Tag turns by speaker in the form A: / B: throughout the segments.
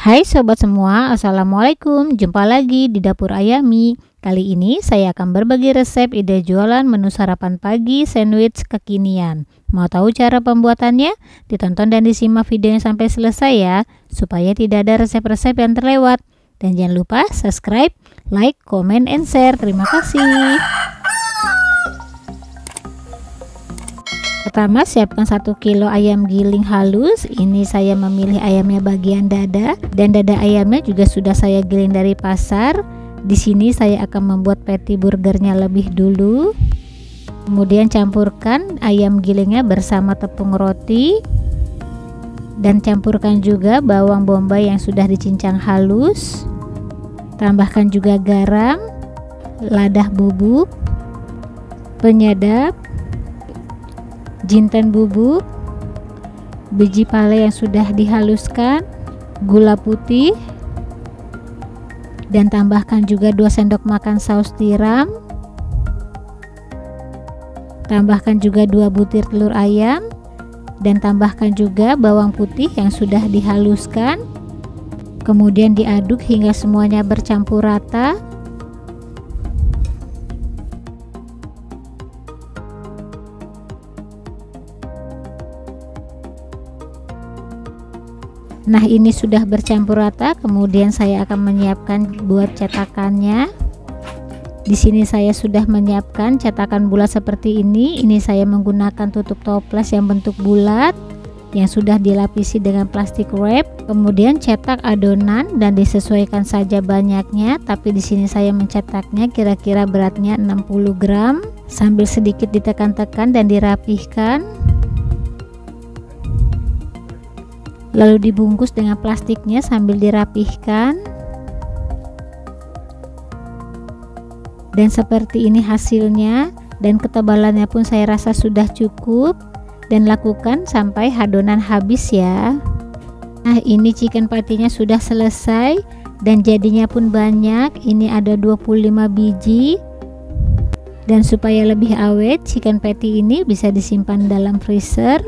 A: Hai sobat semua, assalamualaikum. Jumpa lagi di dapur Ayami. Kali ini saya akan berbagi resep ide jualan menu sarapan pagi sandwich kekinian. Mau tahu cara pembuatannya? Ditonton dan disimak videonya sampai selesai ya, supaya tidak ada resep-resep yang terlewat. Dan jangan lupa subscribe, like, comment, and share. Terima kasih. Pertama, siapkan 1 kilo ayam giling halus. Ini saya memilih ayamnya bagian dada, dan dada ayamnya juga sudah saya giling dari pasar. Di sini saya akan membuat patty burgernya lebih dulu. Kemudian campurkan ayam gilingnya bersama tepung roti, dan campurkan juga bawang bombay yang sudah dicincang halus. Tambahkan juga garam, lada bubuk, penyedap, jinten bubuk, biji pale yang sudah dihaluskan, gula putih, dan tambahkan juga 2 sendok makan saus tiram. Tambahkan juga 2 butir telur ayam, dan tambahkan juga bawang putih yang sudah dihaluskan. Kemudian diaduk hingga semuanya bercampur rata. Nah, ini sudah bercampur rata. Kemudian saya akan menyiapkan buat cetakannya. Di sini saya sudah menyiapkan cetakan bulat seperti ini. Ini saya menggunakan tutup toples yang bentuk bulat yang sudah dilapisi dengan plastik wrap. Kemudian cetak adonan dan disesuaikan saja banyaknya. Tapi di sini saya mencetaknya kira-kira beratnya 60 gram sambil sedikit ditekan-tekan dan dirapihkan. Lalu dibungkus dengan plastiknya sambil dirapihkan. Dan seperti ini hasilnya, dan ketebalannya pun saya rasa sudah cukup, dan lakukan sampai adonan habis ya. Nah, ini chicken patty-nya sudah selesai dan jadinya pun banyak. Ini ada 25 biji. Dan supaya lebih awet, chicken patty ini bisa disimpan dalam freezer.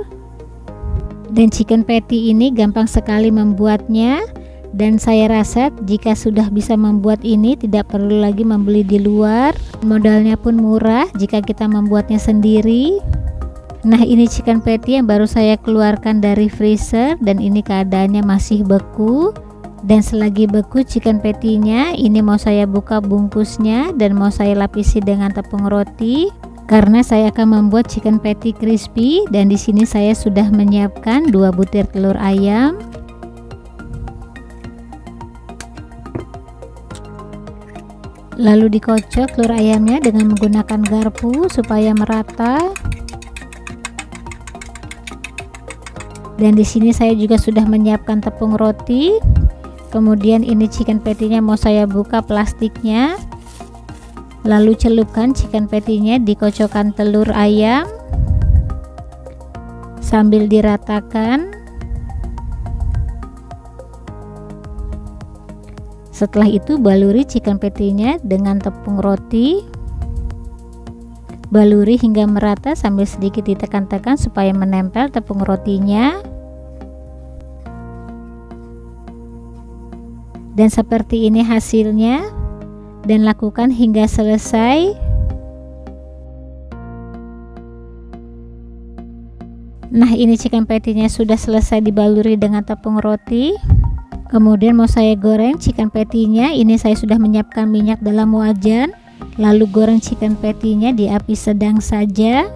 A: Dan chicken patty ini gampang sekali membuatnya, dan saya rasa jika sudah bisa membuat ini tidak perlu lagi membeli di luar. Modalnya pun murah jika kita membuatnya sendiri. Nah, ini chicken patty yang baru saya keluarkan dari freezer, dan ini keadaannya masih beku. Dan selagi beku chicken patty-nya, ini mau saya buka bungkusnya dan mau saya lapisi dengan tepung roti. Karena saya akan membuat chicken patty crispy, dan di sini saya sudah menyiapkan 2 butir telur ayam. Lalu dikocok telur ayamnya dengan menggunakan garpu supaya merata. Dan di sini saya juga sudah menyiapkan tepung roti. Kemudian ini chicken patty-nya mau saya buka plastiknya. Lalu celupkan chicken patty-nya di kocokan telur ayam sambil diratakan. Setelah itu baluri chicken patty-nya dengan tepung roti. Baluri hingga merata sambil sedikit ditekan-tekan supaya menempel tepung rotinya. Dan seperti ini hasilnya. Dan lakukan hingga selesai. Nah, ini chicken patty-nya sudah selesai dibaluri dengan tepung roti. Kemudian mau saya goreng chicken patty-nya. Ini saya sudah menyiapkan minyak dalam wajan. Lalu goreng chicken patty-nya di api sedang saja.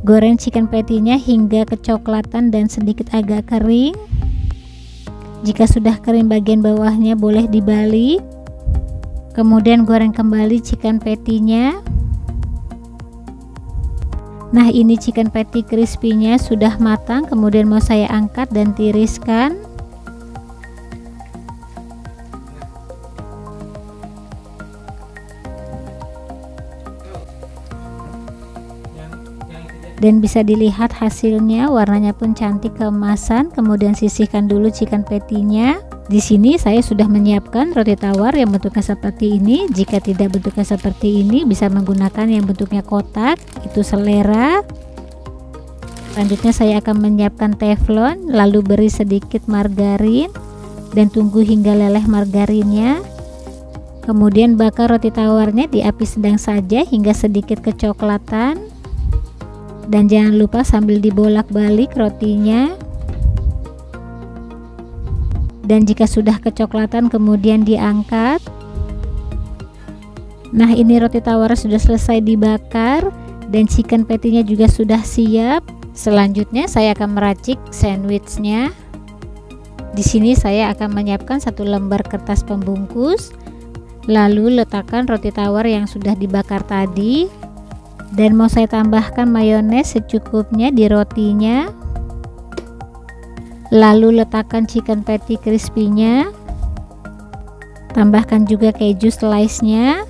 A: Goreng chicken patty-nya hingga kecoklatan dan sedikit agak kering. Jika sudah kering bagian bawahnya boleh dibalik. Kemudian goreng kembali chicken patty-nya. Nah, ini chicken patty crispy-nya sudah matang. Kemudian mau saya angkat dan tiriskan. Dan bisa dilihat hasilnya, warnanya pun cantik keemasan. Kemudian sisihkan dulu chicken patty-nya. Di sini saya sudah menyiapkan roti tawar yang bentuknya seperti ini. Jika tidak bentuknya seperti ini, bisa menggunakan yang bentuknya kotak, itu selera. Selanjutnya saya akan menyiapkan teflon, lalu beri sedikit margarin, dan tunggu hingga leleh margarinnya. Kemudian bakar roti tawarnya di api sedang saja hingga sedikit kecoklatan. Dan jangan lupa sambil dibolak-balik rotinya. Dan jika sudah kecoklatan kemudian diangkat. Nah, ini roti tawar sudah selesai dibakar dan chicken patty-nya juga sudah siap. Selanjutnya saya akan meracik sandwichnya. Di sini saya akan menyiapkan 1 lembar kertas pembungkus. Lalu letakkan roti tawar yang sudah dibakar tadi. Dan mau saya tambahkan mayones secukupnya di rotinya. Lalu letakkan chicken patty crispy-nya. Tambahkan juga keju slice-nya.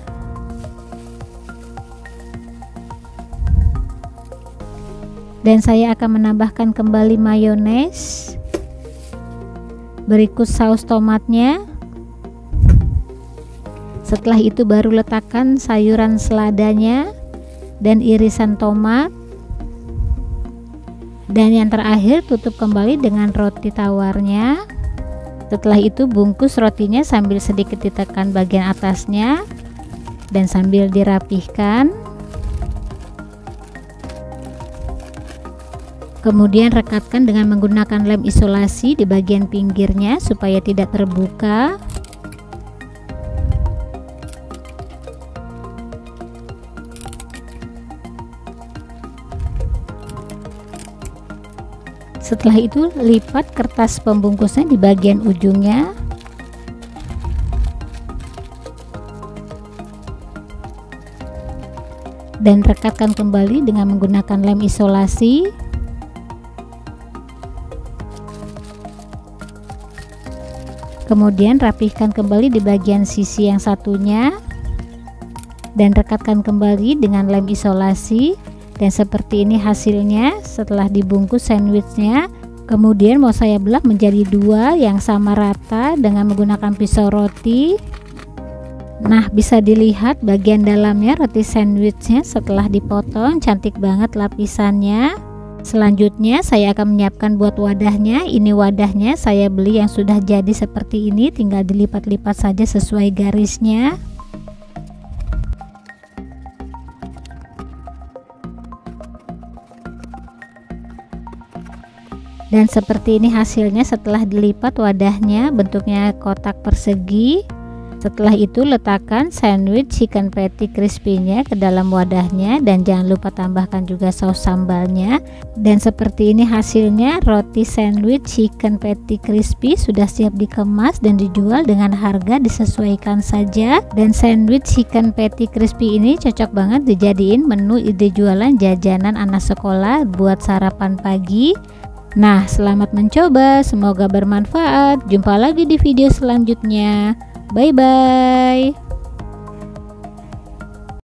A: Dan saya akan menambahkan kembali mayones. Berikut saus tomatnya. Setelah itu baru letakkan sayuran seladanya dan irisan tomat. Dan yang terakhir tutup kembali dengan roti tawarnya. Setelah itu bungkus rotinya sambil sedikit ditekan bagian atasnya dan sambil dirapihkan. Kemudian rekatkan dengan menggunakan lem isolasi di bagian pinggirnya supaya tidak terbuka. Setelah itu lipat kertas pembungkusnya di bagian ujungnya. Dan rekatkan kembali dengan menggunakan lem isolasi. Kemudian rapihkan kembali di bagian sisi yang satunya. Dan rekatkan kembali dengan lem isolasi. Dan seperti ini hasilnya setelah dibungkus sandwichnya. Kemudian mau saya belah menjadi 2 yang sama rata dengan menggunakan pisau roti. Nah, bisa dilihat bagian dalamnya roti sandwichnya setelah dipotong, cantik banget lapisannya. Selanjutnya saya akan menyiapkan buat wadahnya. Ini wadahnya saya beli yang sudah jadi seperti ini, tinggal dilipat-lipat saja sesuai garisnya. Dan seperti ini hasilnya setelah dilipat wadahnya, bentuknya kotak persegi. Setelah itu letakkan sandwich chicken patty crispy-nya ke dalam wadahnya dan jangan lupa tambahkan juga saus sambalnya. Dan seperti ini hasilnya roti sandwich chicken patty crispy sudah siap dikemas dan dijual dengan harga disesuaikan saja. Dan sandwich chicken patty crispy ini cocok banget dijadiin menu ide jualan jajanan anak sekolah buat sarapan pagi. Nah, selamat mencoba, semoga bermanfaat. Jumpa lagi di video selanjutnya. Bye bye.